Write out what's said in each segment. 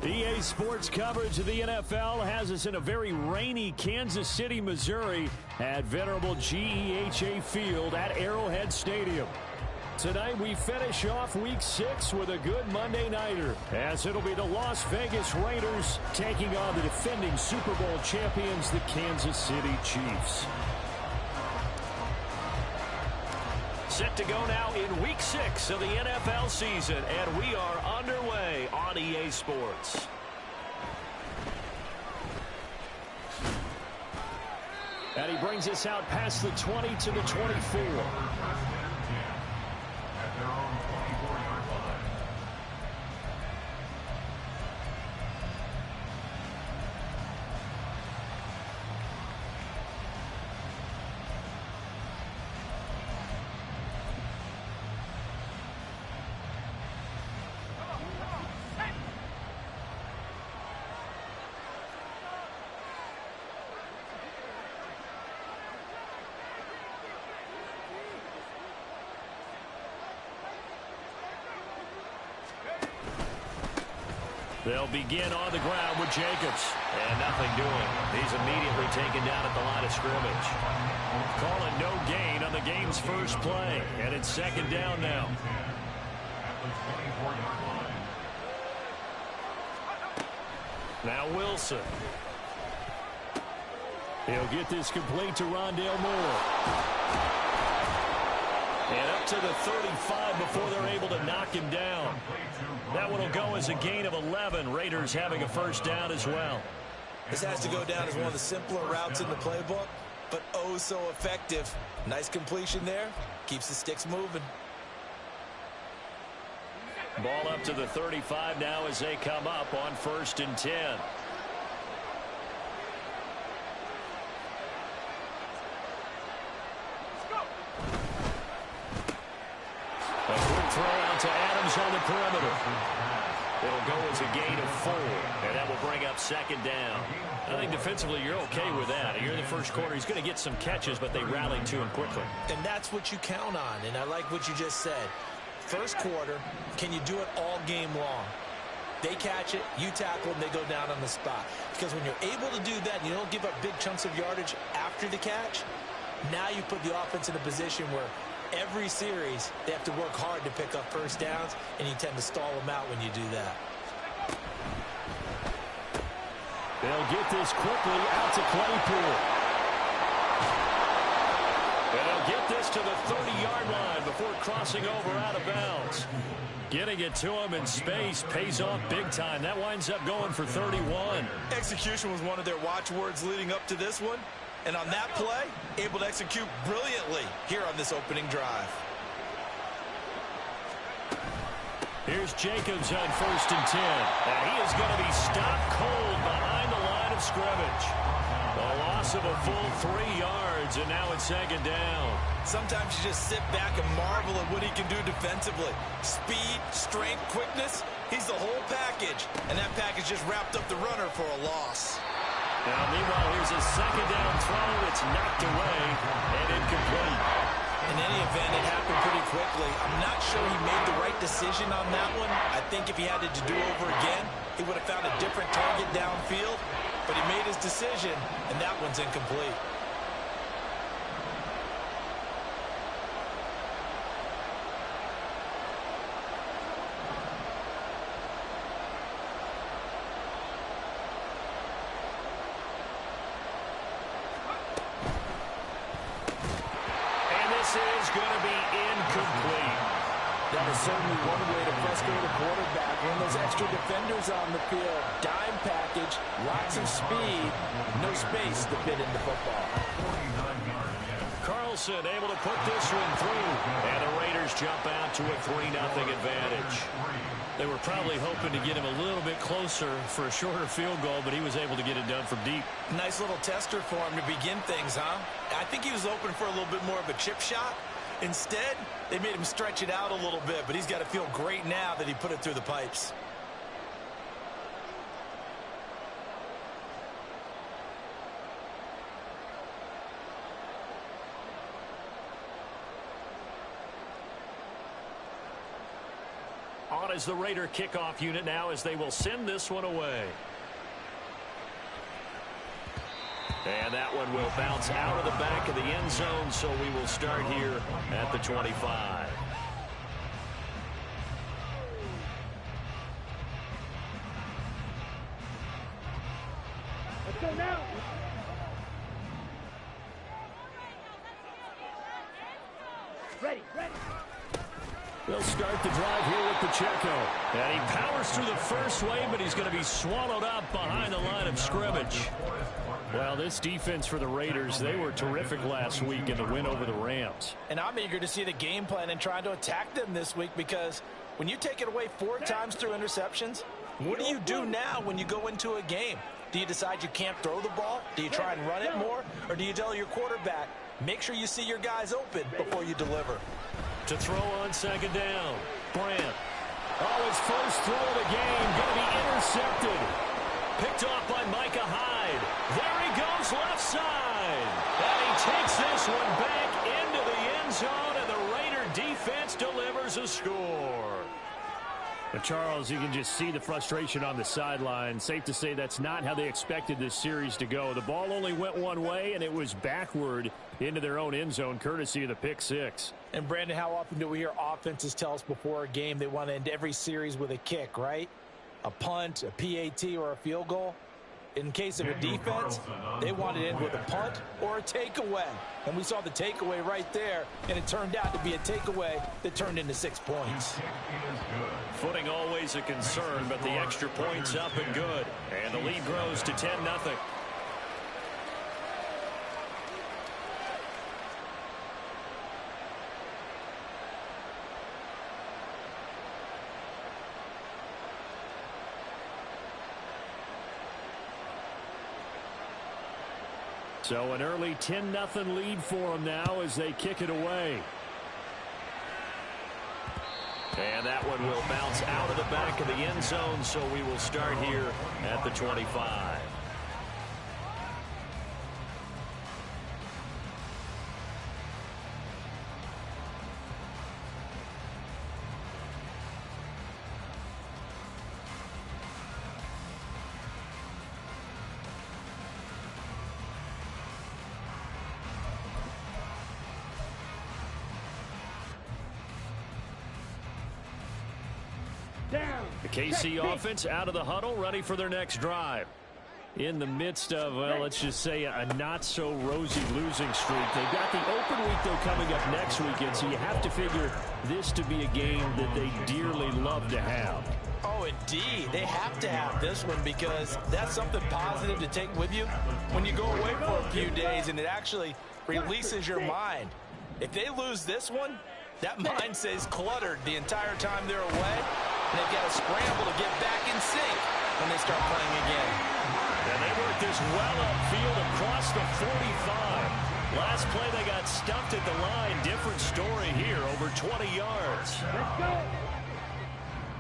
EA Sports coverage of the NFL has us in a very rainy Kansas City, Missouri at venerable GEHA Field at Arrowhead Stadium. Tonight we finish off Week 6 with a good Monday nighter, as it'll be the Las Vegas Raiders taking on the defending Super Bowl champions, the Kansas City Chiefs. Set to go now in Week 6 of the NFL season, and we are underway on EA Sports. And he brings us out past the 20 to the 24. They'll begin on the ground with Jacobs. And nothing doing. He's immediately taken down at the line of scrimmage. Calling no gain on the game's first play. And it's second down now. Now Wilson. He'll get this complete to Rondale Moore. And up to the 35 before they're able to knock him down. That one will go as a gain of 11. Raiders having a first down as well. This has to go down as one of the simpler routes in the playbook, but oh so effective. Nice completion there. Keeps the sticks moving. Ball up to the 35 now as they come up on 1st and 10. Throw out to Adams on the perimeter. It'll go as a gain of 4, and that will bring up second down. I think defensively you're okay with that. You're in the first quarter. He's going to get some catches, but they rallied to him quickly. And that's what you count on, and I like what you just said. First quarter, can you do it all game long? They catch it, you tackle them, they go down on the spot. Because when you're able to do that and you don't give up big chunks of yardage after the catch, now you put the offense in a position where every series, they have to work hard to pick up first downs, and you tend to stall them out when you do that. They'll get this quickly out to Claypool. And they'll get this to the 30-yard line before crossing over out of bounds. Getting it to him in space pays off big time. That winds up going for 31. Execution was one of their watchwords leading up to this one. And on that play, able to execute brilliantly here on this opening drive. Here's Jacobs on 1st and 10. And he is going to be stopped cold behind the line of scrimmage. A loss of a full 3 yards, and now it's second down. Sometimes you just sit back and marvel at what he can do defensively. Speed, strength, quickness, he's the whole package. And that package just wrapped up the runner for a loss. Now, meanwhile, here's a second down throw that's knocked away and incomplete. In any event, it happened pretty quickly. I'm not sure he made the right decision on that one. I think if he had it to do over again, he would have found a different target downfield. But he made his decision, and that one's incomplete. Is going to be incomplete. That is certainly one way to frustrate a quarterback. When those extra defenders on the field, dime package, lots of speed, no space to fit into football. Carlson able to put this one through, and the Raiders jump out to a 3-0 advantage. They were probably hoping to get him a little bit closer for a shorter field goal, but he was able to get it done from deep. Nice little tester for him to begin things, huh? I think he was open for a little bit more of a chip shot. Instead, they made him stretch it out a little bit, but he's got to feel great now that he put it through the pipes. On as the Raider kickoff unit now as they will send this one away. And that one will bounce out of the back of the end zone, so we will start here at the 25. Let's go now. Ready. They'll start the drive here with Pacheco. And he powers through the first wave, but he's going to be swallowed up behind the line of scrimmage. Well, this defense for the Raiders, they were terrific last week in the win over the Rams. And I'm eager to see the game plan and trying to attack them this week, because when you take it away 4 times through interceptions, what do you do now when you go into a game? Do you decide you can't throw the ball? Do you try and run it more? Or do you tell your quarterback, make sure you see your guys open before you deliver? To throw on second down, Brandt. Oh, his first throw of the game, going to be intercepted. Picked off by Micah Hyde. There he goes left side. And he takes this one back into the end zone, and the Raider defense delivers a score. But Charles, you can just see the frustration on the sideline. Safe to say that's not how they expected this series to go. The ball only went one way, and it was backward into their own end zone, courtesy of the pick six. And, Brandon, how often do we hear offenses tell us before a game they want to end every series with a kick, right? A punt, a PAT, or a field goal. In case of a defense, they want to end with a punt or a takeaway. And we saw the takeaway right there, and it turned out to be a takeaway that turned into 6 points. Footing always a concern, but the extra point's up and good. And the lead grows to 10-0. So an early 10-0 lead for them now as they kick it away. And that one will bounce out of the back of the end zone, so we will start here at the 25. The KC offense out of the huddle, ready for their next drive. In the midst of, well, let's just say a not-so-rosy losing streak. They've got the open week, though, coming up next weekend, so you have to figure this to be a game that they dearly love to have. Oh, indeed. They have to have this one, because that's something positive to take with you when you go away for a few days, and it actually releases your mind. If they lose this one, that mind stays cluttered the entire time they're away. They've got to scramble to get back in sync when they start playing again. And they work this well upfield across the 45. Last play they got stuffed at the line. Different story here, over 20 yards. Let's go.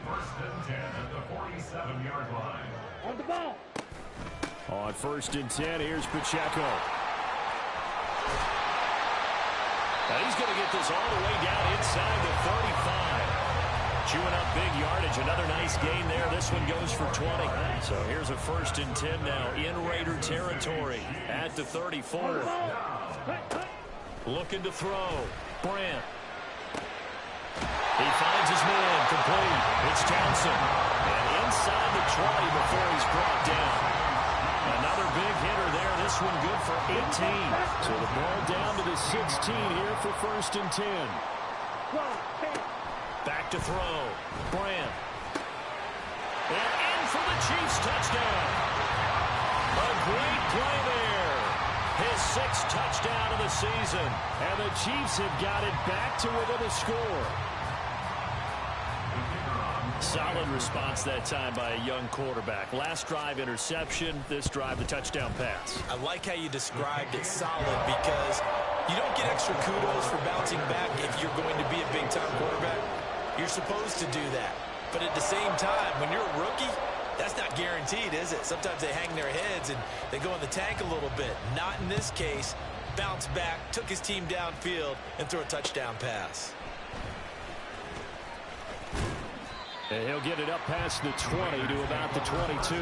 First and 10 at the 47-yard line. On the ball. On first and 10, here's Pacheco. Now he's going to get this all the way down inside the 35. Chewing up big yardage. Another nice gain there. This one goes for 20. So here's a first and 10 now in Raider territory at the 34. Looking to throw. Brandt. He finds his man complete. It's Townsend. And inside the 20 before he's brought down. Another big hitter there. This one good for 18. So the ball down to the 16 here for first and 10. Back to throw. Brandt. And in for the Chiefs touchdown. A great play there. His 6th touchdown of the season. And the Chiefs have got it back to within a score. Solid response that time by a young quarterback. Last drive interception. This drive the touchdown pass. I like how you described it, solid, because you don't get extra kudos for bouncing back if you're going to be a big-time quarterback. You're supposed to do that. But at the same time, when you're a rookie, that's not guaranteed, is it? Sometimes they hang their heads and they go in the tank a little bit. Not in this case. Bounced back, took his team downfield, and threw a touchdown pass. And he'll get it up past the 20 to about the 22.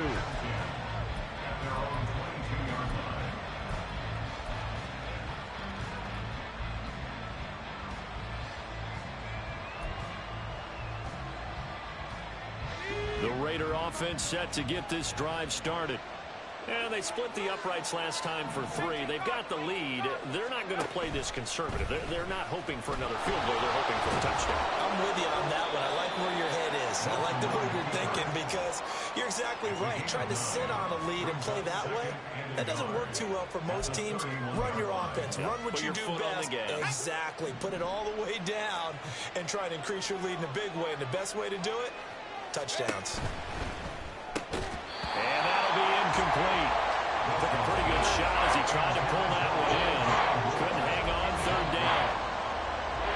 The Raider offense set to get this drive started. And they split the uprights last time for 3. They've got the lead. They're not going to play this conservative. They're not hoping for another field goal. They're hoping for a touchdown. I'm with you on that one. I like where your head is. I like the way you're thinking because you're exactly right. Trying to sit on a lead and play that way, that doesn't work too well for most teams. Run your offense. Run what you do best. Exactly. Put it all the way down and try to increase your lead in a big way. And the best way to do it, touchdowns. And that'll be incomplete. Took a pretty good shot as he tried to pull that one in. Couldn't hang on 3rd down.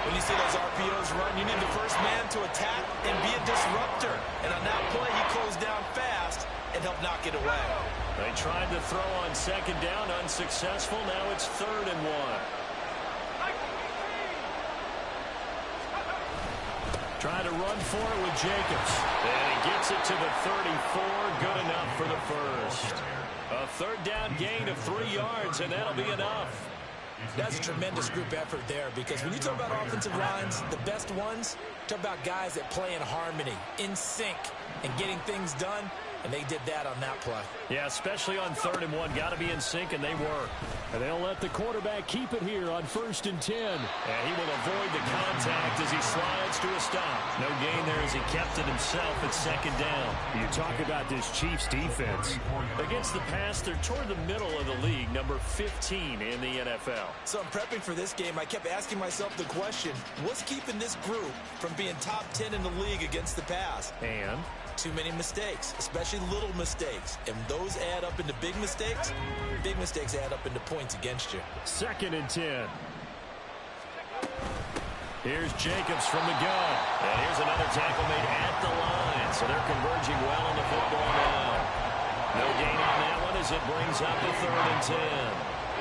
When you see those RPOs run, you need the first man to attack and be a disruptor. And on that play, he closed down fast and helped knock it away. They tried to throw on 2nd down, unsuccessful. Now it's 3rd and 1. Trying to run for it with Jacobs. And he gets it to the 34. Good enough for the first. A 3rd down gain of 3 yards, and that'll be enough. That's a tremendous group effort there because when you talk about offensive lines, the best ones, talk about guys that play in harmony, in sync, and getting things done. And they did that on that play. Yeah, especially on 3rd and 1. Got to be in sync, and they were. And they'll let the quarterback keep it here on 1st and 10. And he will avoid the contact as he slides to a stop. No gain there as he kept it himself at 2nd down. You talk about this Chiefs defense. Against the pass, they're toward the middle of the league, number 15 in the NFL. So I'm prepping for this game. I kept asking myself the question, what's keeping this group from being top 10 in the league against the pass? And too many mistakes, especially little mistakes. And those add up into big mistakes. Big mistakes add up into points against you. 2nd and 10. Here's Jacobs from the gun. And here's another tackle made at the line. So they're converging well on the football now. No gain on that one as it brings up the 3rd and 10.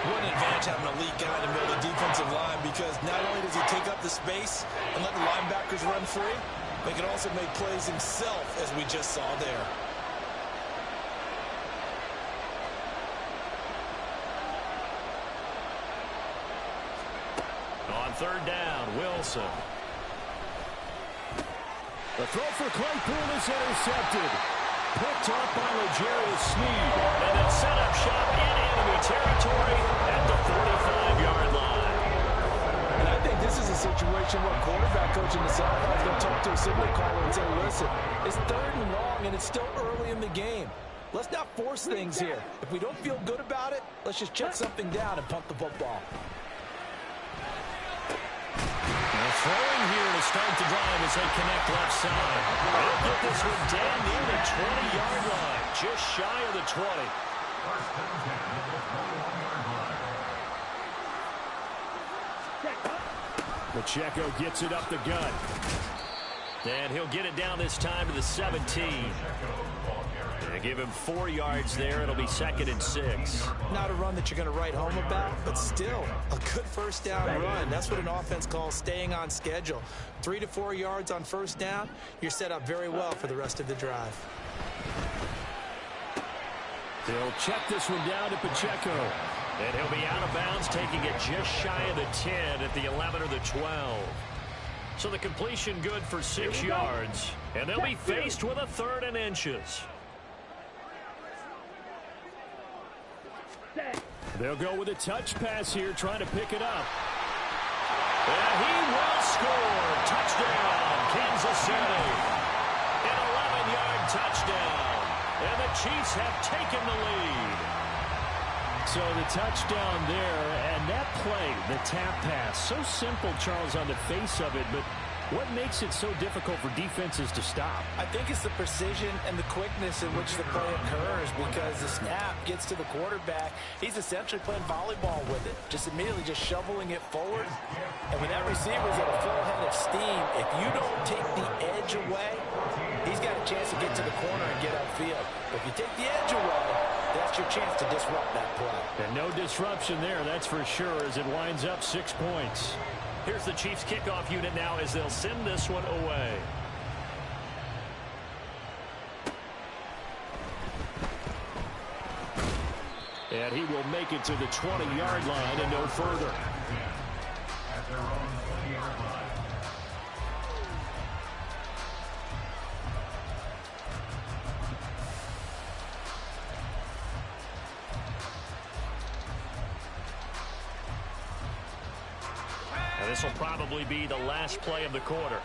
What an advantage having a elite guy in the middle of the defensive line because not only does he take up the space and let the linebackers run free, but he can also make plays himself, as we just saw there. On 3rd down, Wilson. The throw for Claypool is intercepted. Picked off by L'Jarius Sneed. And then set up shop in enemy territory at the 45-yard line. And I think this is a situation where quarterback coach in the sideline is going to talk to a signal caller and say, listen, it's 3rd and long and it's still early in the game. Let's not force things here. If we don't feel good about it, let's just check something down and punt the football. Throwing here to start the drive as they connect left side. They'll get this one down near the 20-yard line, just shy of the 20. Pacheco gets it up the gut. And he'll get it down this time to the 17. They give him 4 yards there. It'll be 2nd and 6. Not a run that you're going to write home about, but still a good 1st down run. That's what an offense calls staying on schedule. 3 to 4 yards on 1st down, you're set up very well for the rest of the drive. They'll check this one down to Pacheco. And he'll be out of bounds, taking it just shy of the 10 at the 11 or the 12. So the completion good for 6 yards. And they'll be faced with a 3rd and inches. They'll go with a touch pass here, trying to pick it up. And he will score. Touchdown, Kansas City. An 11-yard touchdown. And the Chiefs have taken the lead. So the touchdown there, and that play, the tap pass, so simple, Charles, on the face of it, but what makes it so difficult for defenses to stop? I think it's the precision and the quickness in which the play occurs because the snap gets to the quarterback. He's essentially playing volleyball with it, just immediately just shoveling it forward. And when that receiver's at a full head of steam, if you don't take the edge away, he's got a chance to get to the corner and get upfield. But if you take the edge away, that's your chance to disrupt that play. And no disruption there, that's for sure, as it winds up 6 points. Here's the Chiefs kickoff unit now as they'll send this one away. And he will make it to the 20-yard line and no further. At their own 20-yard line. And this will probably be the last play of the quarter.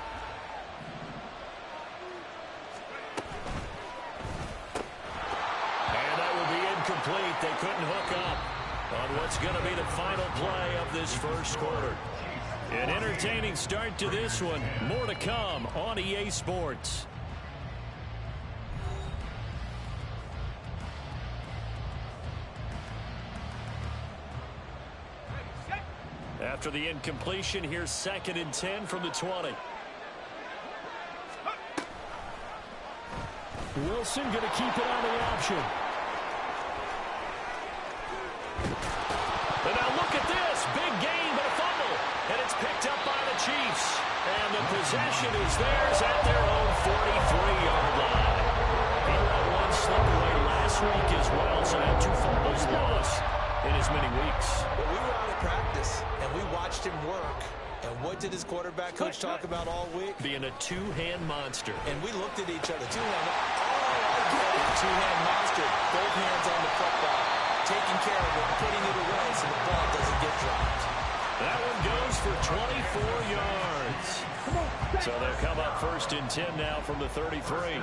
And that will be incomplete. They couldn't hook up on what's going to be the final play of this first quarter. An entertaining start to this one. More to come on EA Sports. After the incompletion, here's 2nd and 10 from the 20. Wilson going to keep it on the option. And now look at this. Big gain, but a fumble. And it's picked up by the Chiefs. And the possession is theirs at their own 43-yard line. He let one slip away last week as well, so now 2 fumbles lost in as many weeks. Well, we were out of practice, and we watched him work. And what did his quarterback coach talk about all week? Being a two-hand monster. And we looked at each other. Two-hand. Oh, I get it. Two-hand monster. Both hands on the football. Taking care of it, putting it away so the ball doesn't get dropped. That one goes for 24 yards. So they'll come up 1st and 10 now from the 33.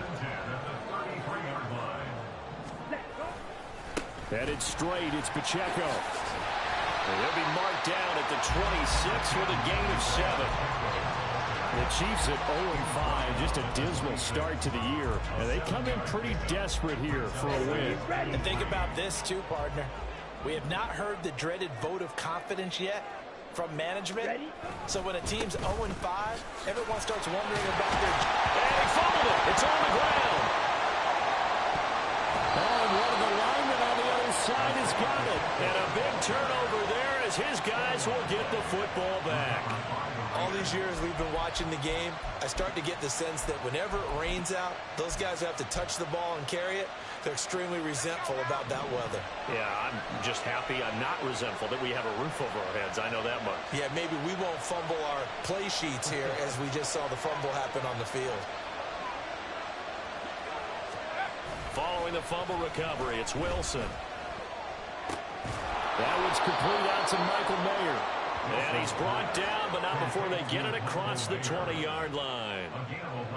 Headed straight, it's Pacheco. And he'll be marked down at the 26 with a gain of 7. The Chiefs at 0-5, just a dismal start to the year. And they come in pretty desperate here for a win. And think about this too, partner. We have not heard the dreaded vote of confidence yet from management. So when a team's 0-5, everyone starts wondering about their... And he fumbled it. It's on the ground. Oh, and one of the linemen on the other side has got it. And a big turnover there as his guys will get the football back. All these years we've been watching the game, I start to get the sense that whenever it rains out, those guys who have to touch the ball and carry it, they're extremely resentful about that weather. Yeah, I'm just happy I'm not resentful that we have a roof over our heads. I know that much. Yeah, maybe we won't fumble our play sheets here as we just saw the fumble happen on the field. Following the fumble recovery, it's Wilson. That one's complete out to Michael Mayer. And he's brought down, but not before they get it across the 20-yard line.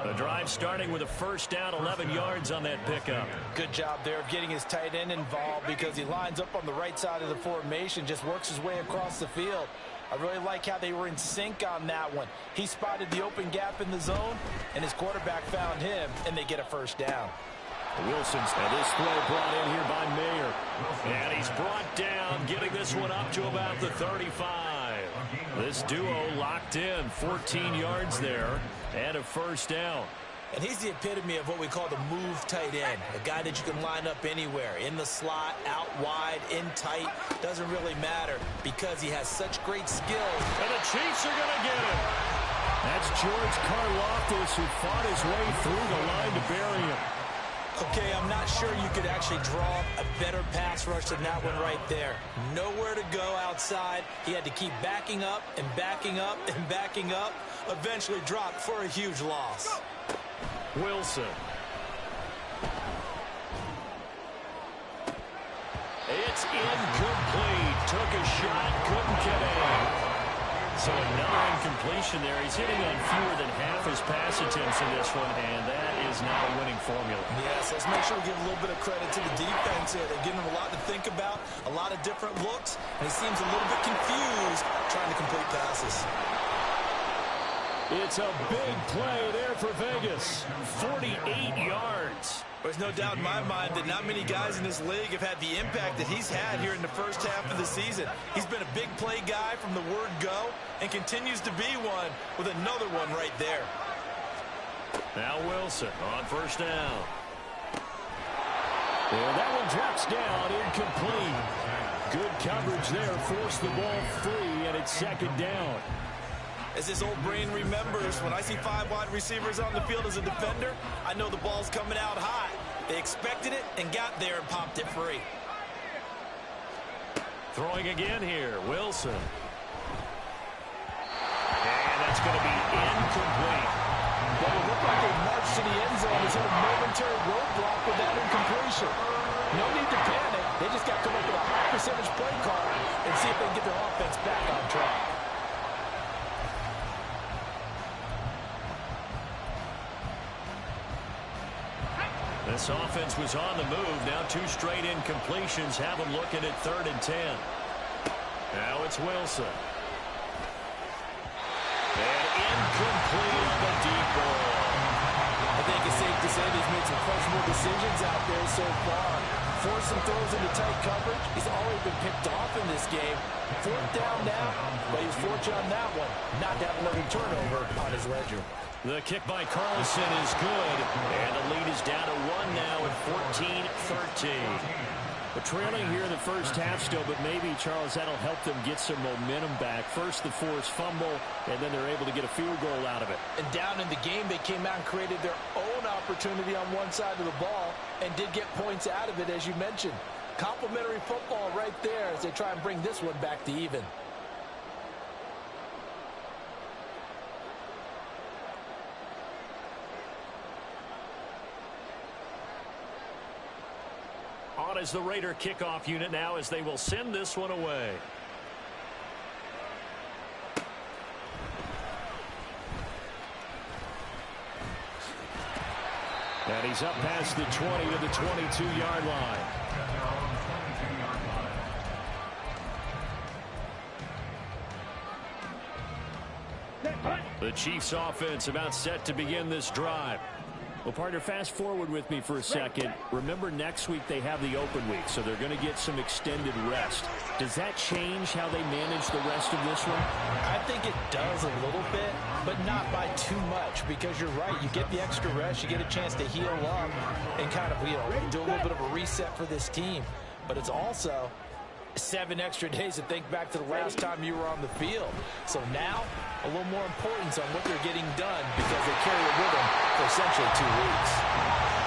The drive starting with a first down, 11 yards on that pickup. Good job there of getting his tight end involved because he lines up on the right side of the formation, just works his way across the field. I really like how they were in sync on that one. He spotted the open gap in the zone, and his quarterback found him, and they get a first down. Wilson's and this throw brought in here by Mayer. And he's brought down, getting this one up to about the 35. This duo locked in, 14 yards there, and a first down. And he's the epitome of what we call the move tight end, a guy that you can line up anywhere, in the slot, out wide, in tight, doesn't really matter because he has such great skills. And the Chiefs are going to get him. That's George Karlaftis who fought his way through the line to bury him. Okay, I'm not sure you could actually draw a better pass rush than that one right there. Nowhere to go outside. He had to keep backing up and backing up and backing up. Eventually dropped for a huge loss. Wilson. It's incomplete. Took a shot, couldn't get in. So another incompletion there. He's hitting on fewer than half his pass attempts in this one, and that is not a winning formula. Yes, let's make sure we give a little bit of credit to the defense here. They're giving him a lot to think about, a lot of different looks, and he seems a little bit confused trying to complete passes. It's a big play there for Vegas. 48 yards. There's no doubt in my mind that not many guys in this league have had the impact that he's had here in the first half of the season. He's been a big play guy from the word go and continues to be one with another one right there. Now Wilson on first down. And that one drops down, incomplete. Good coverage there, forced the ball free, and it's second down. As this old brain remembers, when I see 5 wide receivers on the field as a defender, I know the ball's coming out high. They expected it and got there and popped it free. Throwing again here, Wilson. And that's going to be incomplete. Well, it looked like they marched to the end zone. It's a momentary roadblock with that incompletion. No need to panic. They just got to come up with a high percentage play call and see if they can get their offense back on track. This offense was on the move. Now 2 straight incompletions have them looking at 3rd and 10. Now it's Wilson. And incomplete on the deep ball. I think it's safe to say he's made some questionable decisions out there so far. Forced some throws into tight coverage. He's already been picked off in this game. 4th down now, but he's fortunate on that one. Not to have another turnover on his ledger. The kick by Carlson is good, and the lead is down to 1 now at 14-13. We're trailing here in the first half still, but maybe, Charles, that'll help them get some momentum back. First, the forced fumble, and then they're able to get a field goal out of it. And down in the game, they came out and created their own opportunity on one side of the ball and did get points out of it, as you mentioned. Complimentary football right there as they try and bring this one back to even. On is the Raider kickoff unit now as they will send this one away. And he's up past the 20 to the 22-yard line. The Chiefs offense about set to begin this drive. Well, partner, fast forward with me for a second. Remember, next week they have the open week, so they're going to get some extended rest. Does that change how they manage the rest of this one? I think it does a little bit, but not by too much, because you're right. You get the extra rest, you get a chance to heal up and kind of, do a little bit of a reset for this team. But it's also 7 extra days to think back to the last time you were on the field. So now, a little more importance on what they're getting done because they carry it with them for essentially 2 weeks.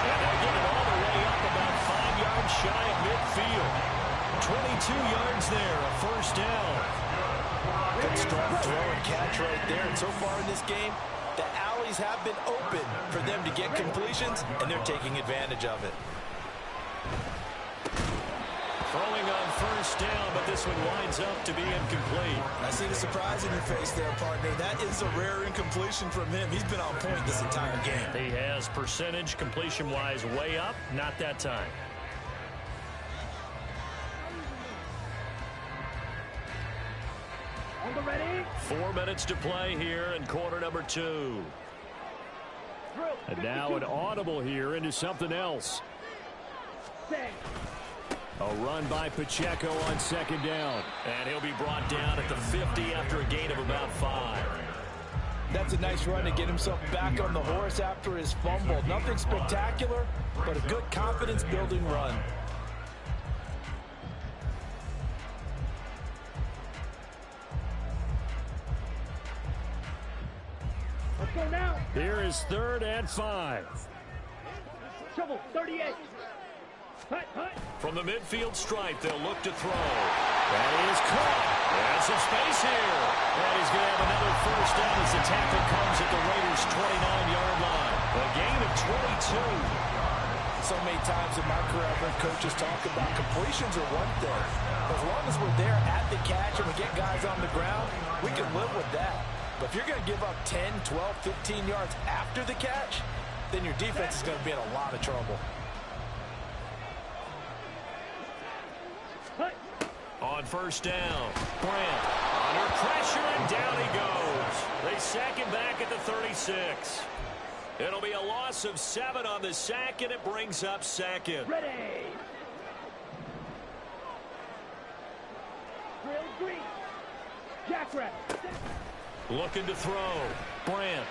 And they'll get it all the way up about 5 yards shy of midfield. 22 yards there, a first down. Good strong throw and catch right there. And so far in this game, the alleys have been open for them to get completions, and they're taking advantage of it. Throwing on first down, but this one winds up to be incomplete. I see the surprise in your face there, partner. That is a rare incompletion from him. He's been on point this entire game. He has percentage completion-wise way up, not that time. On the ready. 4 minutes to play here in quarter number 2. And now an audible here into something else. A run by Pacheco on second down. And he'll be brought down at the 50 after a gain of about 5. That's a nice run to get himself back on the horse after his fumble. Nothing spectacular, but a good confidence-building run. Let's go now. Here is 3rd and 5. Shovel, 38. Hut, hut. From the midfield stripe, they'll look to throw. That is caught. There's some space here. And he's going to have another first down as the tackle comes at the Raiders' 29-yard line. A gain of 22. So many times in my career, I've heard coaches talk about completions are one thing. As long as we're there at the catch and we get guys on the ground, we can live with that. But if you're going to give up 10, 12, 15 yards after the catch, then your defense is going to be in a lot of trouble. On first down, Brent under pressure, and down he goes. They sack him back at the 36. It'll be a loss of 7 on the sack, and it brings up 2nd. Ready. Drill green. Jackrabbit. Looking to throw. Brent.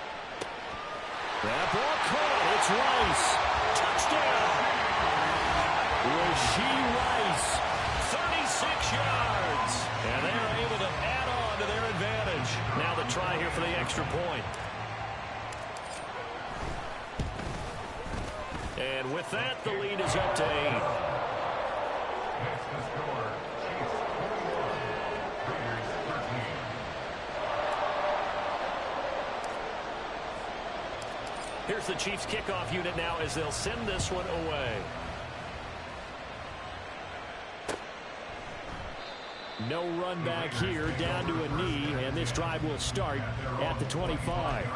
That ball caught. It's Rice. Touchdown. Rashee Rice. 36 yards. And they are able to add on to their advantage. Now the try here for the extra point. And with that, the lead is up to 8. here's the Chiefs kickoff unit now as they'll send this one away. No run back here, down to a knee, and this drive will start at the 25.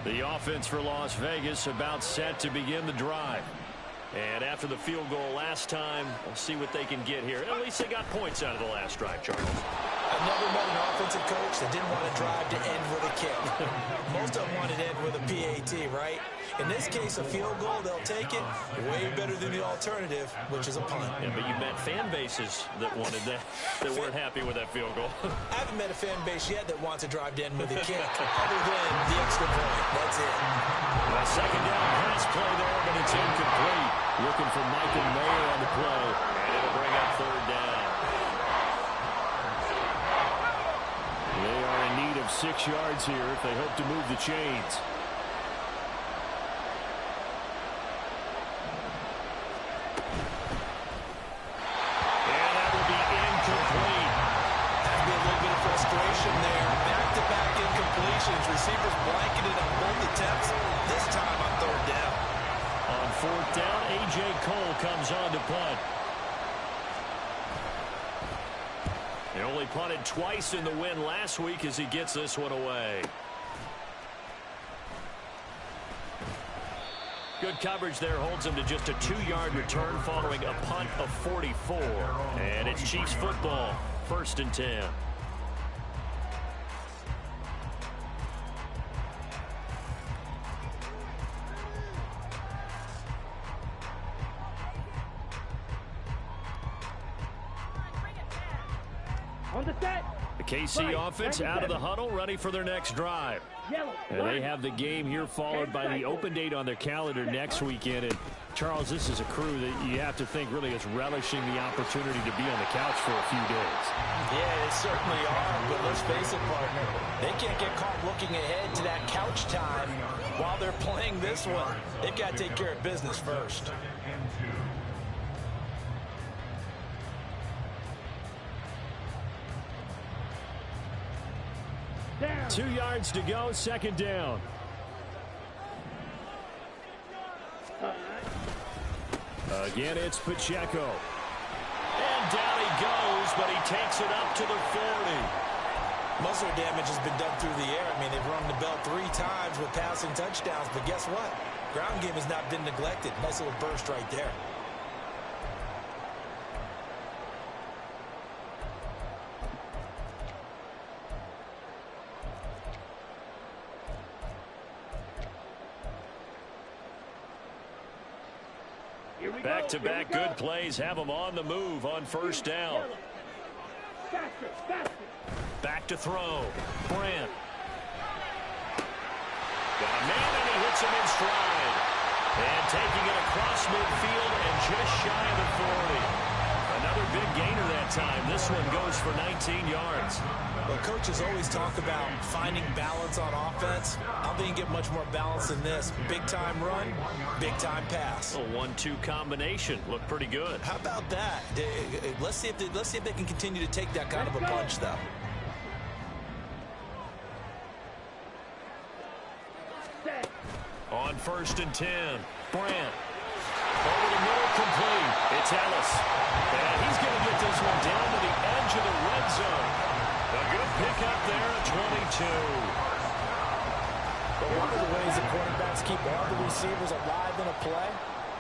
The offense for Las Vegas about set to begin the drive. And after the field goal last time, we'll see what they can get here. At least they got points out of the last drive, Charles. I've never met an offensive coach that didn't want to drive to end with a kick. Most of them wanted to end with a PAT, right? In this case, a field goal, they'll take it. Way better than the alternative, which is a punt. Yeah, but you met fan bases that wanted that, that weren't happy with that field goal. I haven't met a fan base yet that wants to drive to end with a kick, other than the extra point. That's it. A second down pass play there, but it's incomplete. Looking for Michael Mayer on the play, and it'll bring up third down. They are in need of 6 yards here if they hope to move the chains. And that will be incomplete. Has to be a little bit of frustration there. Back-to-back incompletions. Receivers blanketed on both attempts. This time on third down. On fourth down, A.J. Cole comes on to punt. He only punted twice in the win last week as he gets this one away. Good coverage there holds him to just a 2-yard return following a punt of 44. And it's Chiefs football, 1st and 10. On the set. The KC offense out of the huddle, ready for their next drive. And they have the game here followed by the open date on their calendar next weekend. And Charles, this is a crew that you have to think really is relishing the opportunity to be on the couch for a few days. Yeah, they certainly are. But let's face it, partner, they can't get caught looking ahead to that couch time while they're playing this one. They've got to take care of business first. Down. 2 yards to go, second down. Again, it's Pacheco. And down he goes, but he takes it up to the 40. Most of their damage has been done through the air. I mean, they've rung the bell 3 times with passing touchdowns, but guess what? Ground game has not been neglected. Nice little burst right there. Back-to-back good plays have them on the move on first down. Faster, faster. Back to throw. Brand. Got a man and he hits him in stride. And taking it across midfield and just shy of the 40. Another big gainer that time. This one goes for 19 yards. Well, coaches always talk about finding balance on offense. I don't think you get much more balance than this. Big-time run, big-time pass. A 1-2 combination. Looked pretty good. How about that? Let's see if they can continue to take that kind of a punch, though. Set. On 1st and 10. Brand. Over the middle, complete. It's Ellis. And he's going to get this one down to the edge of the red zone. A good pickup there at 22. But one of the ways the quarterbacks keep all the receivers alive in a play,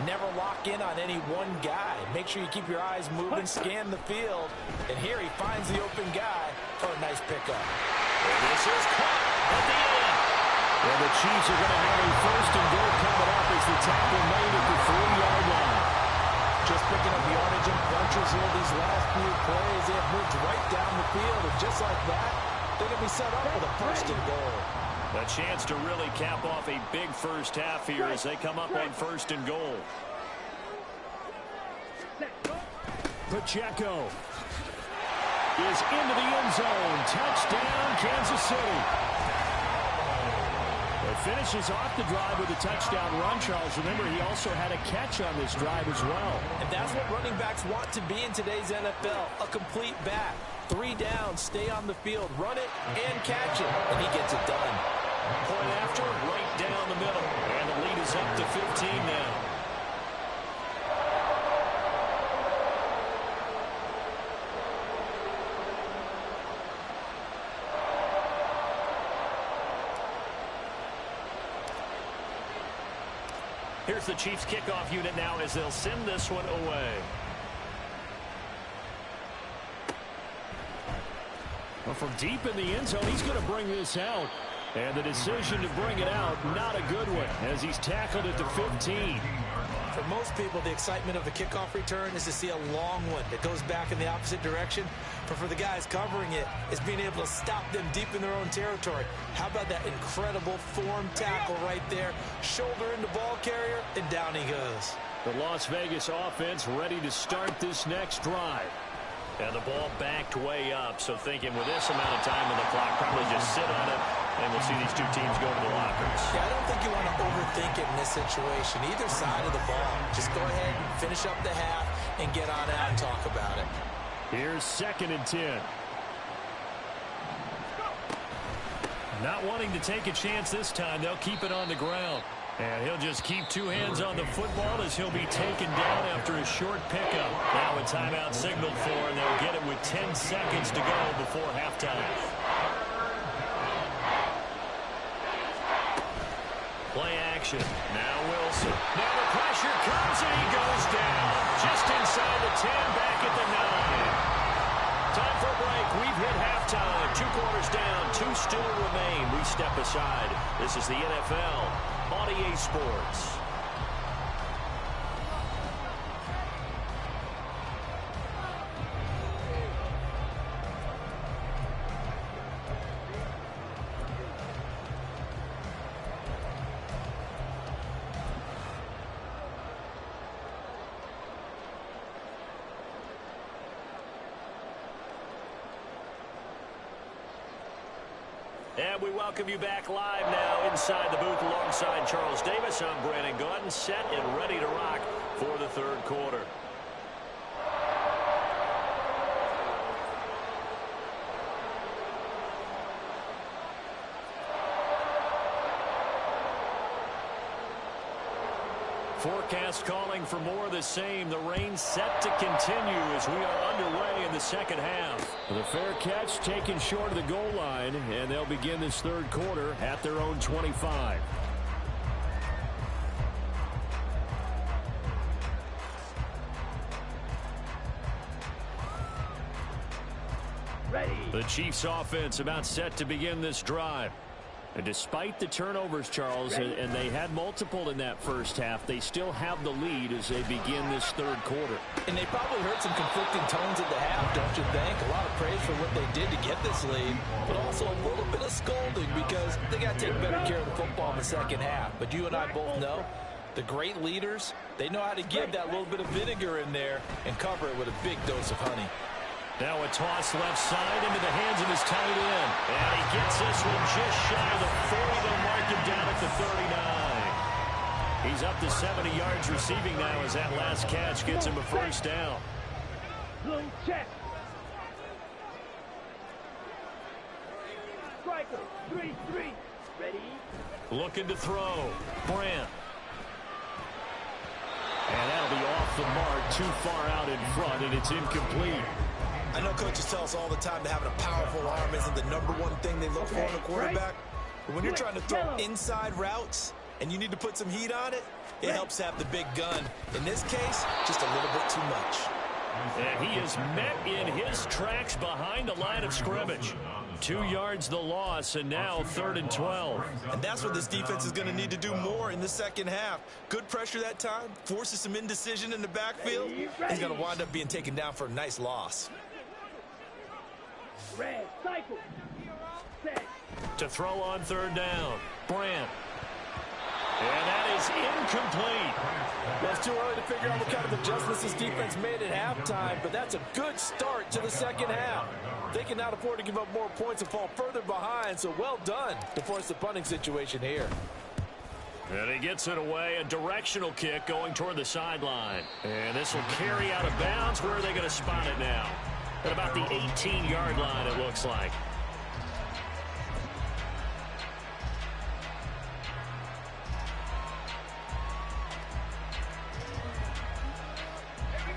never lock in on any one guy. Make sure you keep your eyes moving, scan the field. And here he finds the open guy for a nice pickup. And this is caught at the end. And the Chiefs are going to have a 1st and goal coming up as the tackle made at the 3-yard line. Just picking up yardage and bunches here these last few plays. They have moved right down the field, and just like that, they're going to be set up for the 1st and goal. A chance to really cap off a big first half here as they come up on 1st and goal. Pacheco is into the end zone. Touchdown, Kansas City. It finishes off the drive with a touchdown run, Charles. Remember, he also had a catch on this drive as well. And that's what running backs want to be in today's NFL, a complete back. 3 downs, stay on the field, run it, and catch it. And he gets it done. Point after, right down the middle. And the lead is up to 15 now. Here's the Chiefs kickoff unit now as they'll send this one away. Well, from deep in the end zone, he's going to bring this out. And the decision to bring it out, not a good one, as he's tackled at the 15. For most people, the excitement of the kickoff return is to see a long one that goes back in the opposite direction. But for the guys covering it, it's being able to stop them deep in their own territory. How about that incredible form tackle right there? Shoulder into ball carrier, and down he goes. The Las Vegas offense ready to start this next drive. And the ball backed way up, so thinking with this amount of time on the clock, probably just sit on it, and we'll see these two teams go to the lockers. Yeah, I don't think you want to overthink it in this situation, either side of the ball. Just go ahead and finish up the half and get on out and talk about it. Here's 2nd and 10. Not wanting to take a chance this time, they'll keep it on the ground. And he'll just keep 2 hands on the football as he'll be taken down after a short pickup. Now a timeout signaled for, and they'll get it with 10 seconds to go before halftime. Play action. Now Wilson. Now the pressure comes, and he goes down. Just inside the 10, back at the 9. Time for a break. We've hit halftime. 2 quarters down. 2 still remain. We step aside. This is the NFL on EA Sports. And we welcome you back live now inside the booth alongside Charles Davis. I'm Brandon Gaudin, set and ready to rock for the 3rd quarter. Forecast calling for more of the same. The rain set to continue as we are underway in the 2nd half. The fair catch taken short of the goal line, and they'll begin this 3rd quarter at their own 25. Ready. The Chiefs offense about set to begin this drive. And despite the turnovers, Charles, and they had multiple in that first half, they still have the lead as they begin this 3rd quarter. And they probably heard some conflicting tones at the half, don't you think? A lot of praise for what they did to get this lead, but also a little bit of scolding because they got to take better care of the football in the 2nd half. But you and I both know the great leaders, they know how to give that little bit of vinegar in there and cover it with a big dose of honey. Now a toss left side into the hands of his tight end. And he gets this one just shy of the 40. They'll mark him down at the 39. He's up to 70 yards receiving now as that last catch gets him a 1st down. Blue check. Striker. 3-3. Ready. Looking to throw. Brandt. And that'll be off the mark, too far out in front, and it's incomplete. I know coaches tell us all the time that having a powerful arm isn't the #1 thing they look for in a quarterback. But when you're trying to throw inside routes and you need to put some heat on it, it helps have the big gun. In this case, just a little bit too much. And he is met in his tracks behind the line of scrimmage. 2 yards the loss, and now 3rd and 12. And that's what this defense is going to need to do more in the 2nd half. Good pressure that time, forces some indecision in the backfield. He's going to wind up being taken down for a nice loss. Red. Cycle. Set. To throw on 3rd down. Brandt. And that is incomplete. Well, it's too early to figure out what kind of adjustments this defense made at halftime, but that's a good start to the 2nd half. They can not afford to give up more points and fall further behind, so well done to force the punting situation here. And he gets it away, a directional kick going toward the sideline. And this will carry out of bounds. Where are they going to spot it now? At about the 18-yard line, it looks like.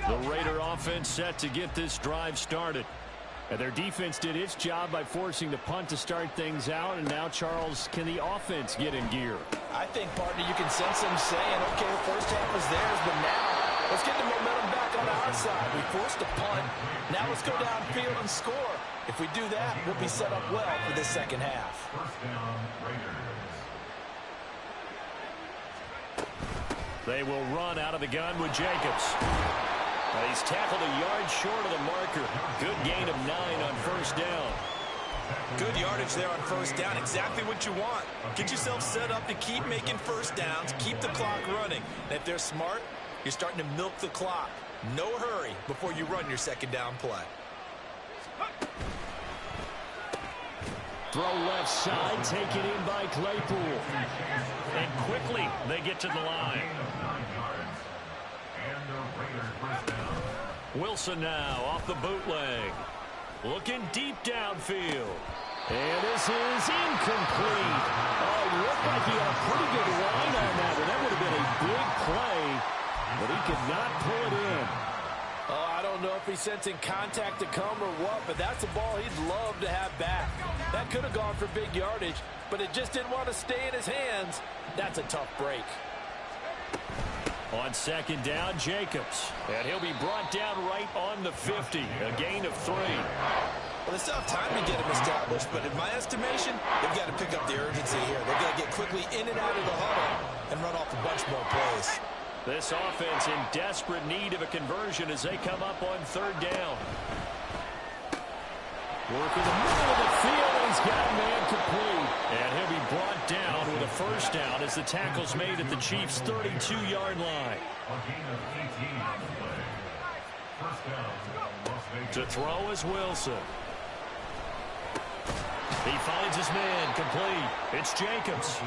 The Raider offense set to get this drive started. And their defense did its job by forcing the punt to start things out. And now, Charles, can the offense get in gear? I think, partner, you can sense them saying, okay, the first half is theirs, but now let's get the momentum back on our side. We forced a punt. Now let's go downfield and score. If we do that, we'll be set up well for this second half. First down, Raiders. They will run out of the gun with Jacobs. He's tackled a yard short of the marker. Good gain of 9 on first down. Good yardage there on first down. Exactly what you want. Get yourself set up to keep making first downs, keep the clock running. And if they're smart, you're starting to milk the clock. No hurry before you run your second down play. Throw left side, taken in by Claypool. And quickly they get to the line. Wilson now off the bootleg. Looking deep downfield. And this is incomplete. Oh, it looked like he had a pretty good line on that one. That would have been a big play, but he could not pull it in. Oh, I don't know if he's sensing contact to come or what, but that's a ball he'd love to have back. That could have gone for big yardage, but it just didn't want to stay in his hands. That's a tough break. On second down, Jacobs. And he'll be brought down right on the 50. A gain of 3. Well, they still have time to get him established, but in my estimation, they've got to pick up the urgency here. They've got to get quickly in and out of the huddle and run off a bunch more plays. This offense in desperate need of a conversion as they come up on third down. Working the middle of the field, and he's got a man complete. And he'll be brought down with a first down as the tackle's made at the Chiefs' 32-yard line. To throw is Wilson. He finds his man complete. It's Jacobs.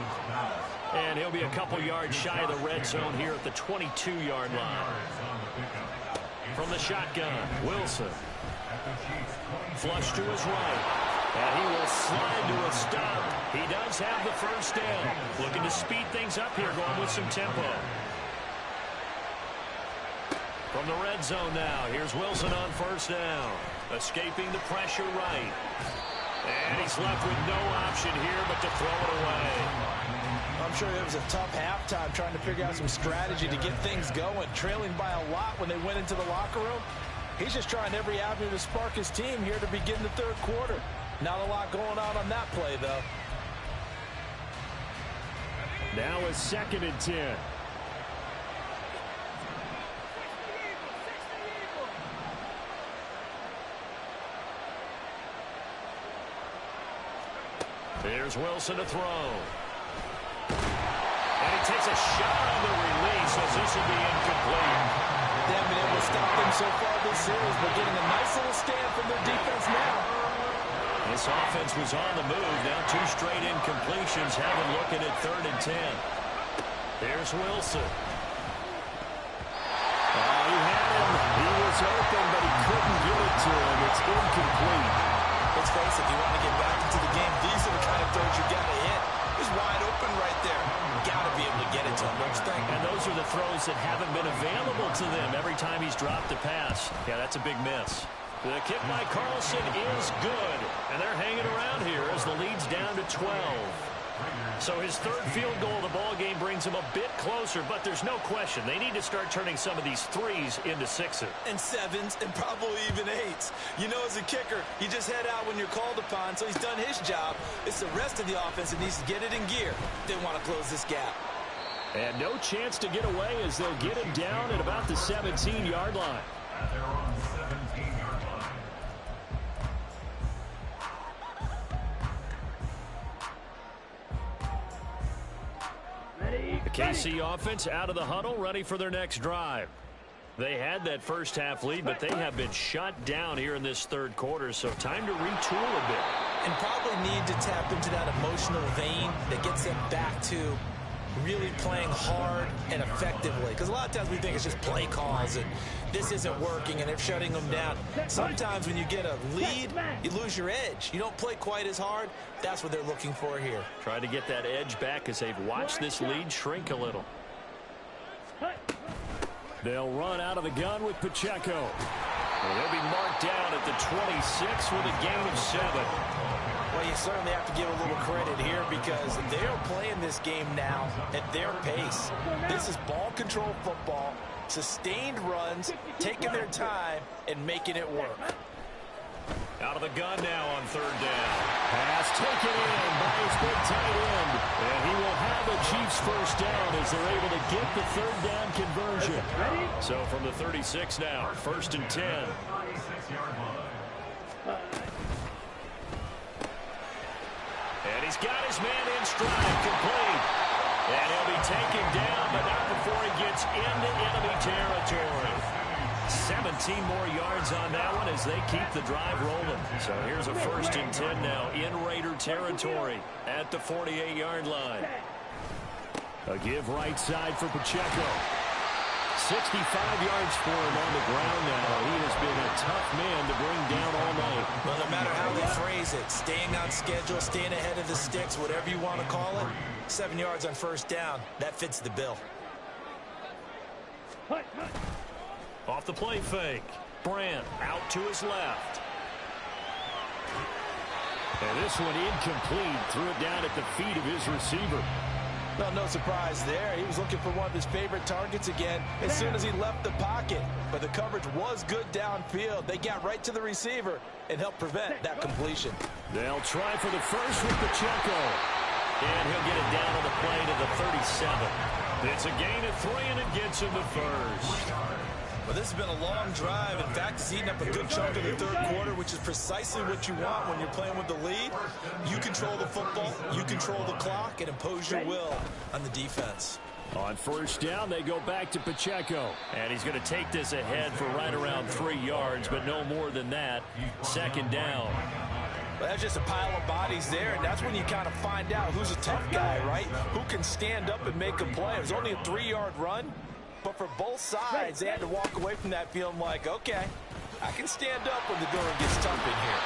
And he'll be a couple yards shy of the red zone here at the 22-yard line. From the shotgun, Wilson. Flush to his right. And he will slide to a stop. He does have the first down. Looking to speed things up here, going with some tempo. From the red zone now, here's Wilson on first down. Escaping the pressure right. And he's left with no option here but to throw it away. I'm sure it was a tough halftime trying to figure out some strategy to get things going. Trailing by a lot when they went into the locker room. He's just trying every avenue to spark his team here to begin the third quarter. Not a lot going on that play, though. Now a 2nd and 10. Here's Wilson to throw. And he takes a shot on the release as this will be incomplete. They haven't been able to stop them so far this series, but getting a nice little stand from their defense now. This offense was on the move. Now 2 straight incompletions have them looking at 3rd and 10. Here's Wilson. He had him. He was open, but he couldn't get it to him. It's incomplete. Let's face it, if you want to get back into the game, these are the kind of throws you got to hit. He's wide open right there. Got to be able to get it to him, don't you think? And those are the throws that haven't been available to them every time he's dropped a pass. Yeah, that's a big miss. The kick by Carlson is good. And they're hanging around here as the lead's down to 12. So his 3rd field goal of the ball game brings him a bit closer, but there's no question they need to start turning some of these 3s into 6s. And 7s, and probably even 8s. You know, as a kicker, you just head out when you're called upon, so he's done his job. It's the rest of the offense that needs to get it in gear. They want to close this gap. And no chance to get away as they'll get him down at about the 17-yard line. They're on 17-yard line. Ready? The KC offense out of the huddle, ready for their next drive. They had that first half lead, but they have been shut down here in this third quarter, so time to retool a bit. And probably need to tap into that emotional vein that gets them back to really playing hard and effectively. Because a lot of times we think it's just play calls and this isn't working and they're shutting them down. Sometimes when you get a lead, you lose your edge. You don't play quite as hard. That's what they're looking for here. Try to get that edge back as they've watched this lead shrink a little. They'll run out of the gun with Pacheco. Well, they'll be marked down at the 26 with a gain of 7. Well, you certainly have to give a little credit here because they're playing this game now at their pace. This is ball control football, sustained runs, taking their time, and making it work. Out of the gun now on third down. Pass taken in by his big tight end. And he will have the Chiefs first down as they're able to get the third down conversion. So from the 36 now, 1st and 10. And he's got his man in stride, complete. And he'll be taken down, but not before he gets into enemy territory. 17 more yards on that one as they keep the drive rolling. So here's a 1st and 10 now in Raider territory at the 48-yard line. A give right side for Pacheco. 65 yards for him on the ground now. He has been a tough man to bring down all night. Well, no matter how they phrase it, staying on schedule, staying ahead of the sticks, whatever you want to call it, 7 yards on first down, that fits the bill. Off the play fake. Brandt out to his left. And this one incomplete. Threw it down at the feet of his receiver. Well, no surprise there. He was looking for one of his favorite targets again as soon as he left the pocket. But the coverage was good downfield. They got right to the receiver and helped prevent that completion. They'll try for the first with Pacheco. And he'll get it down on the play to the 37. It's a gain of 3, and it gets him to first. Well, this has been a long drive. In fact, it's eating up a good chunk of the third quarter, which is precisely what you want when you're playing with the lead. You control the football, you control the clock, and impose your will on the defense. On first down, they go back to Pacheco. And he's going to take this ahead for right around 3 yards, but no more than that. 2nd down. Well, that's just a pile of bodies there, and that's when you kind of find out who's a tough guy, right? Who can stand up and make a play. It was only a 3-yard run. But for both sides, they had to walk away from that feeling like, okay, I can stand up when the going gets tough in here.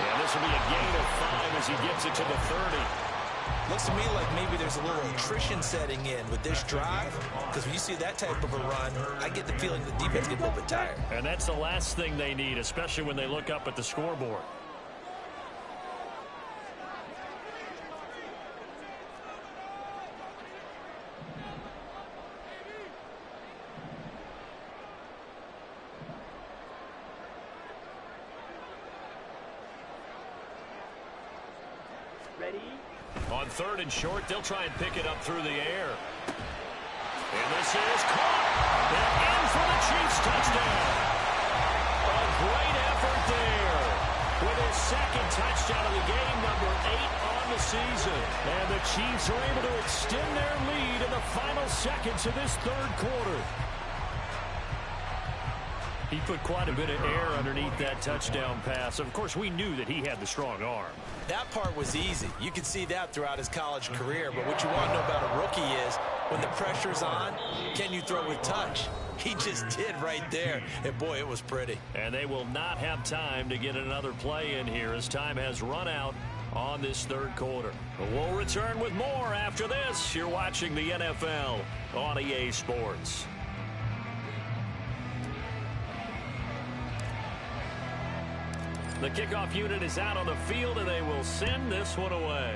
Yeah, this will be a gain of 5 as he gets it to the 30. Looks to me like maybe there's a little attrition setting in with this drive, because when you see that type of a run, I get the feeling the defense gets a little bit tired. And that's the last thing they need, especially when they look up at the scoreboard. On 3rd and short, they'll try and pick it up through the air. And this is caught. And in for the Chiefs touchdown. A great effort there. With his 2nd touchdown of the game, number 8 on the season. And the Chiefs are able to extend their lead in the final seconds of this third quarter. He put quite a bit of air underneath that touchdown pass. Of course, we knew that he had the strong arm. That part was easy. You could see that throughout his college career. But what you want to know about a rookie is when the pressure's on, can you throw with touch? He just did right there. And, boy, it was pretty. And they will not have time to get another play in here as time has run out on this third quarter. We'll return with more after this. You're watching the NFL on EA Sports. The kickoff unit is out on the field, and they will send this one away.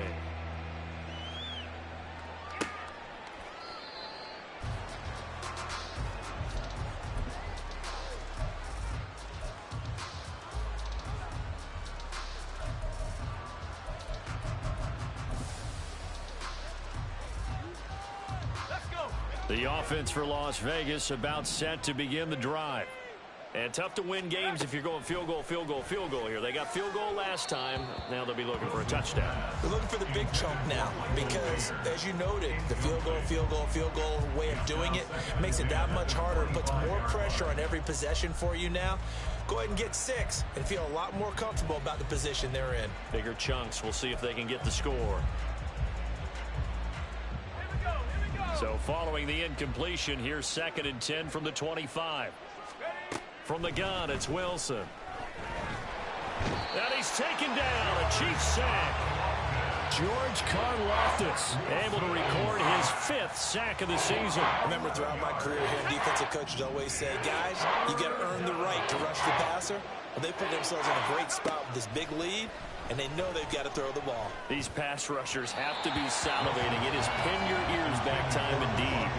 The offense for Las Vegas about set to begin the drive. And tough to win games if you're going field goal, field goal, field goal here. They got field goal last time. Now they'll be looking for a touchdown. They're looking for the big chunk now because, as you noted, the field goal, field goal, field goal way of doing it makes it that much harder. It puts more pressure on every possession for you now. Go ahead and get 6 and feel a lot more comfortable about the position they're in. Bigger chunks. We'll see if they can get the score. So following the incompletion, here's 2nd and 10 from the 25. From the gun, it's Wilson. And he's taken down. A Chiefs sack. George Karlaftis able to record his 5th sack of the season. Remember, throughout my career here, defensive coaches always say, guys, you got to earn the right to rush the passer. Well, they put themselves in a great spot with this big lead, and they know they've got to throw the ball. These pass rushers have to be salivating. It is pin your ears back time indeed.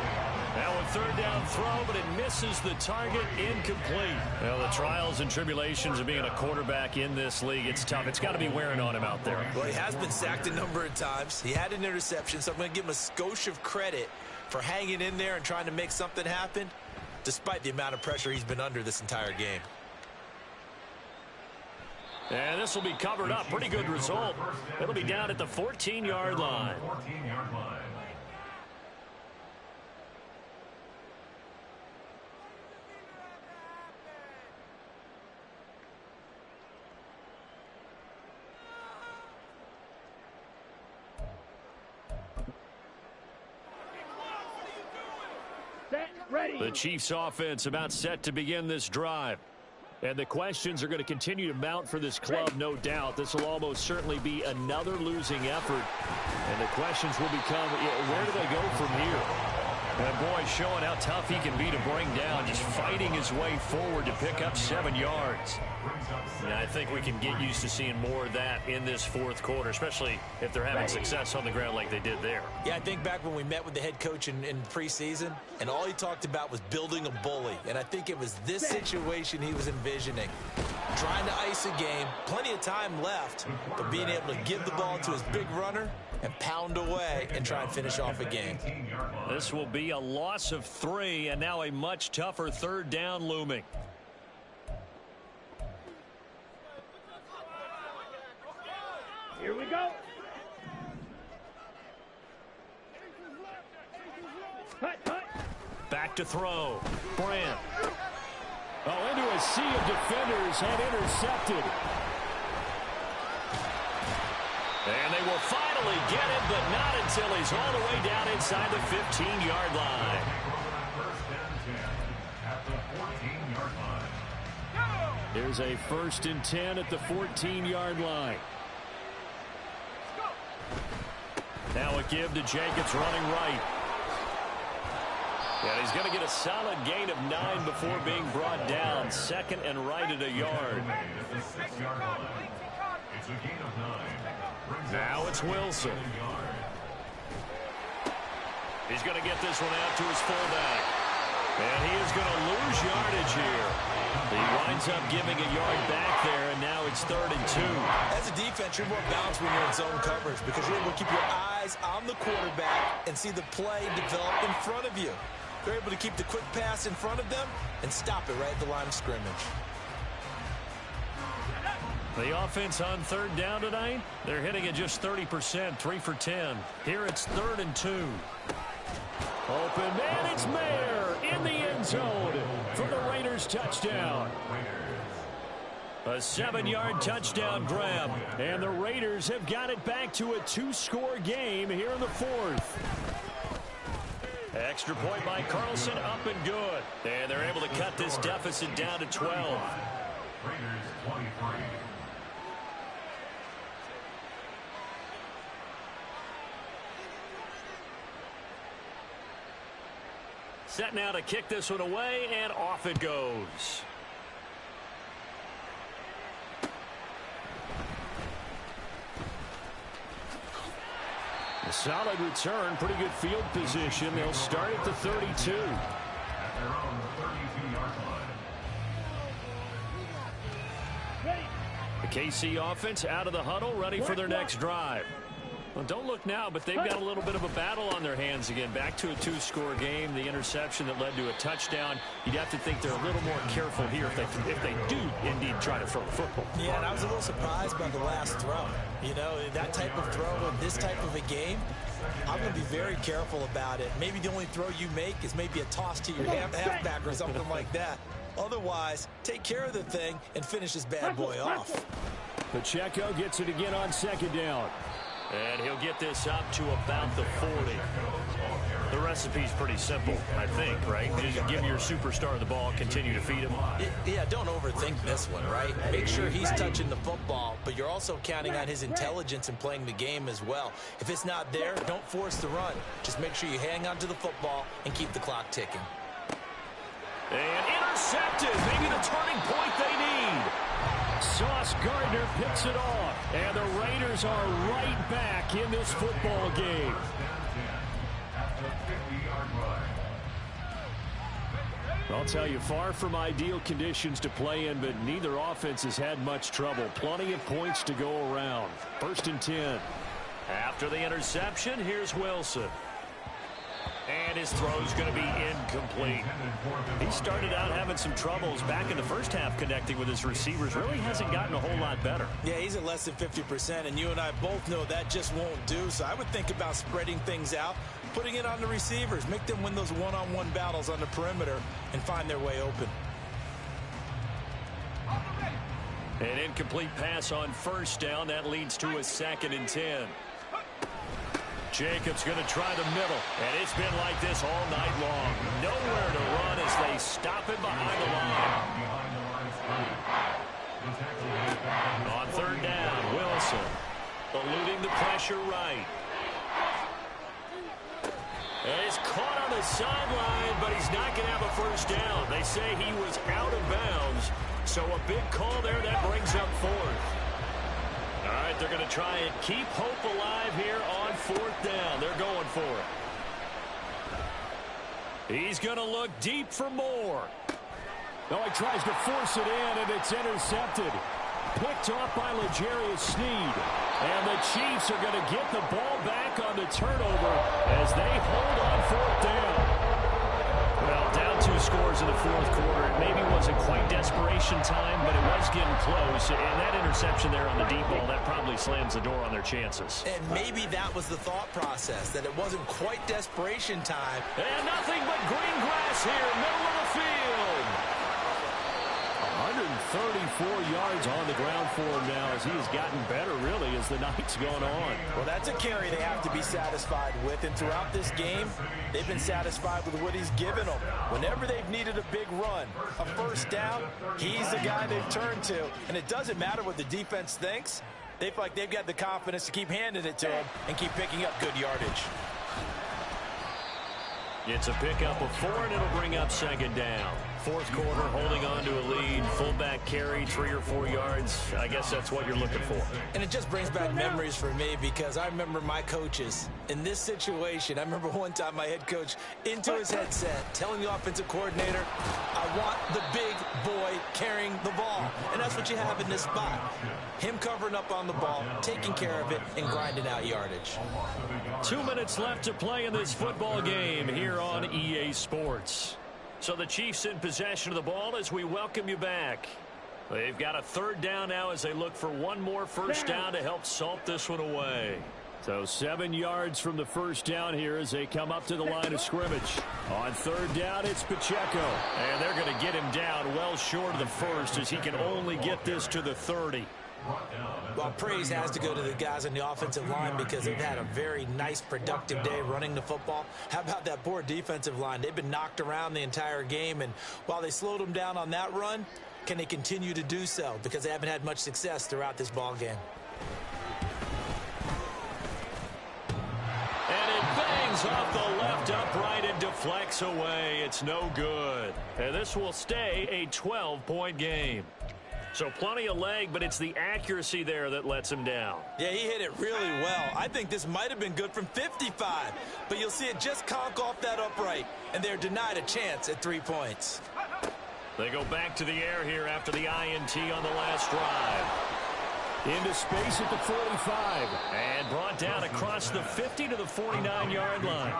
Now a 3rd down throw, but it misses the target, incomplete. Well, the trials and tribulations of being a quarterback in this league, it's tough. It's got to be wearing on him out there. Well, he has been sacked a number of times. He had an interception, so I'm going to give him a skosh of credit for hanging in there and trying to make something happen, despite the amount of pressure he's been under this entire game. And this will be covered up. Pretty good result. It'll be down at the 14-yard line. 14-yard line. Set, ready. The Chiefs offense about set to begin this drive. And the questions are going to continue to mount for this club, no doubt. This will almost certainly be another losing effort. And the questions will become, where do they go from here? And boy, showing how tough he can be to bring down, just fighting his way forward to pick up 7 yards. And I think we can get used to seeing more of that in this 4th quarter, especially if they're having success on the ground like they did there. Yeah, I think back when we met with the head coach in preseason, and all he talked about was building a bully. And I think it was this situation he was envisioning. Trying to ice a game, plenty of time left, but being able to give the ball to his big runner and pound away and try and finish off a game. This will be a loss of 3, and now a much tougher 3rd down looming. Here we go. Hut, hut. Back to throw. Brandt. Oh, into a sea of defenders and intercepted. And they will finally get him, but not until he's all the way down inside the 15-yard line. Here's a 1st and 10 at the 14-yard line. Now a give to Jacobs running right. And he's going to get a solid gain of 9 before being brought down. 2nd and right at a yard. Now it's Wilson. He's going to get this one out to his fullback. And he is going to lose yardage here. He winds up giving a yard back there, and now it's 3rd and 2. As a defense, you're more balanced when you're in zone coverage because you're able to keep your eyes on the quarterback and see the play develop in front of you. They're able to keep the quick pass in front of them and stop it right at the line of scrimmage. The offense on 3rd down tonight, they're hitting at just 30%, 3 for 10. Here it's 3rd and 2. Open, and it's Mayer in the end zone for the Raiders touchdown. A 7-yard touchdown grab, and the Raiders have got it back to a 2-score game here in the 4th. Extra point by Carlson, up and good. And they're able to cut this deficit down to 12. Raiders 23. Set now to kick this one away, and off it goes. A solid return, pretty good field position. They'll start at the 32. At their own 32-yard line. The KC offense out of the huddle, ready for their next drive. Well, don't look now, but they've got a little bit of a battle on their hands again. Back to a 2-score game. The interception that led to a touchdown. You'd have to think they're a little more careful here if they do indeed try to throw the football. Yeah, and I was a little surprised by the last throw. You know, that type of throw in this type of a game, I'm going to be very careful about it. Maybe the only throw you make is maybe a toss to your halfback or something like that. Otherwise, take care of the thing and finish this bad boy off. Pacheco gets it again on second down. And he'll get this up to about the 40. The recipe's pretty simple, I think, right? Just give your superstar the ball, continue to feed him. Yeah, don't overthink this one, right? Make sure he's touching the football, but you're also counting on his intelligence in playing the game as well. If it's not there, don't force the run. Just make sure you hang on to the football and keep the clock ticking. And intercepted. Maybe the turning point they need. Sauce Gardner picks it off, and the Raiders are right back in this football game. I'll tell you, far from ideal conditions to play in, but neither offense has had much trouble. Plenty of points to go around. 1st and 10. After the interception, here's Wilson. And his throw's going to be incomplete. He started out having some troubles back in the first half connecting with his receivers. Really hasn't gotten a whole lot better. Yeah, he's at less than 50%, and you and I both know that just won't do. So I would think about spreading things out, putting it on the receivers, make them win those one-on-one battles on the perimeter and find their way open. An incomplete pass on 1st down. That leads to a 2nd and 10. Jacobs going to try the middle, and it's been like this all night long. Nowhere to run as they stop him behind the line. On 3rd down, Wilson eluding the pressure right. And he's caught on the sideline, but he's not going to have a 1st down. They say he was out of bounds, so a big call there that brings up 4th. All right, they're going to try and keep hope alive here on 4th down. They're going for it. He's going to look deep for more. Oh, he tries to force it in, and it's intercepted. Picked off by L'Jarius Sneed. And the Chiefs are going to get the ball back on the turnover as they hold on 4th down. Well, down 2 scores in the 4th quarter. It maybe wasn't quite desperation time, but it was getting close. And that interception there on the deep ball, that probably slams the door on their chances. And maybe that was the thought process, that it wasn't quite desperation time. And nothing but green grass here, middle of the field. 134 yards on the ground for him now as he has gotten better, really, as the night's gone on. Well, that's a carry they have to be satisfied with. And throughout this game, they've been satisfied with what he's given them. Whenever they've needed a big run, a 1st down, he's the guy they've turned to. And it doesn't matter what the defense thinks. They feel like they've got the confidence to keep handing it to him and keep picking up good yardage. It's a pickup of 4, and it'll bring up 2nd down. 4th quarter, holding on to a lead. Fullback carry, 3 or 4 yards. I guess that's what you're looking for. And it just brings back memories for me because I remember my coaches in this situation. I remember one time my head coach into his headset telling the offensive coordinator, I want the big boy carrying the ball. And that's what you have in this spot. Him covering up on the ball, taking care of it, and grinding out yardage. 2 minutes left to play in this football game here on EA Sports. So the Chiefs in possession of the ball as we welcome you back. They've got a 3rd down now as they look for one more 1st down to help salt this one away. So 7 yards from the 1st down here as they come up to the line of scrimmage. On 3rd down, it's Pacheco. And they're going to get him down well short of the 1st as he can only get this to the 30. Well, praise has to go to the guys on the offensive line because they've had a very nice, productive day running the football. How about that poor defensive line? They've been knocked around the entire game, and while they slowed them down on that run, can they continue to do so? Because they haven't had much success throughout this ball game. And it bangs off the left upright and deflects away. It's no good. And this will stay a 12-point game. So plenty of leg, but it's the accuracy there that lets him down. Yeah, he hit it really well. I think this might have been good from 55, but you'll see it just conk off that upright, and they're denied a chance at 3 points. They go back to the air here after the INT on the last drive. Into space at the 45. And brought down across the 50 to the 49-yard line.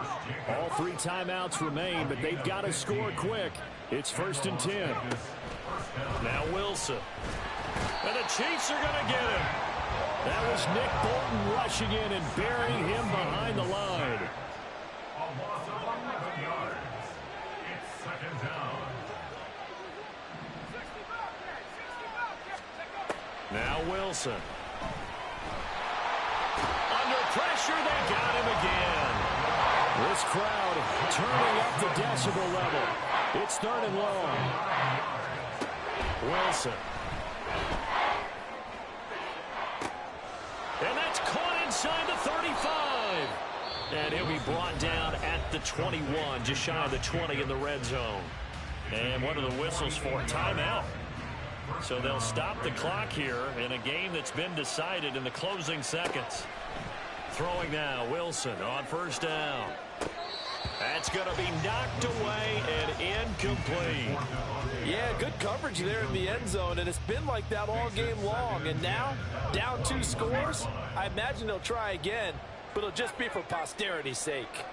All 3 timeouts remain, but they've got to score quick. It's 1st and 10. Now Wilson. And the Chiefs are going to get him. That was Nick Bolton rushing in and burying him behind the line. A loss of 11 yards. It's 2nd down. Now Wilson. Under pressure, they got him again. This crowd turning up the decibel level. It's 3rd and long. Wilson. And that's caught inside the 35. And he'll be brought down at the 21, just shy of the 20 in the red zone. And what are the whistles for? Timeout. So they'll stop the clock here in a game that's been decided in the closing seconds. Throwing now, Wilson on 1st down. That's going to be knocked away and incomplete. Yeah, good coverage there in the end zone, and it's been like that all game long. And now, down 2 scores, I imagine they'll try again, but it'll just be for posterity's sake.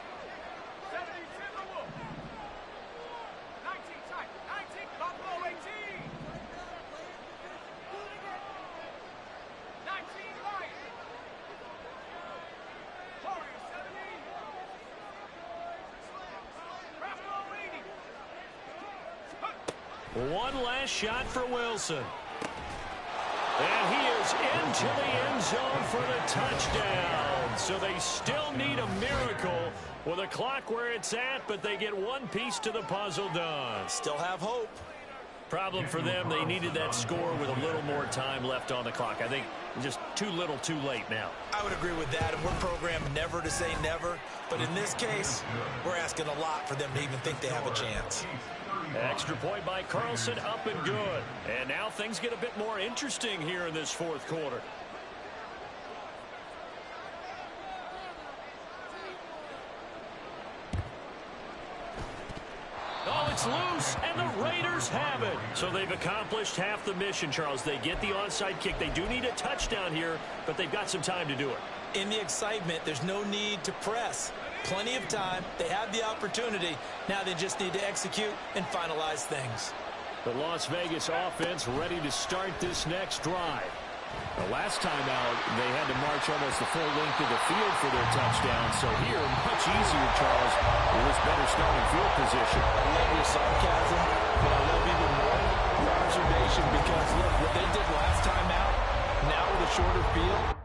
One last shot for Wilson. And he is into the end zone for the touchdown. So they still need a miracle with a clock where it's at, but they get one piece to the puzzle done. Still have hope. Problem for them, they needed that score with a little more time left on the clock. I think just too little too late now. I would agree with that, and we're programmed never to say never. But in this case, we're asking a lot for them to even think they have a chance. Extra point by Carlson, up and good. And now things get a bit more interesting here in this 4th quarter. Oh, it's loose, and the Raiders have it. So they've accomplished half the mission, Charles. They get the onside kick. They do need a touchdown here, but they've got some time to do it. In the excitement, there's no need to press. Plenty of time. They have the opportunity. Now they just need to execute and finalize things. The Las Vegas offense ready to start this next drive. The last time out, they had to march almost the full length of the field for their touchdown. So here, much easier, Charles, with this better starting field position. I love your sarcasm, but I love even more your observation because, look, what they did last time out, now with a shorter field,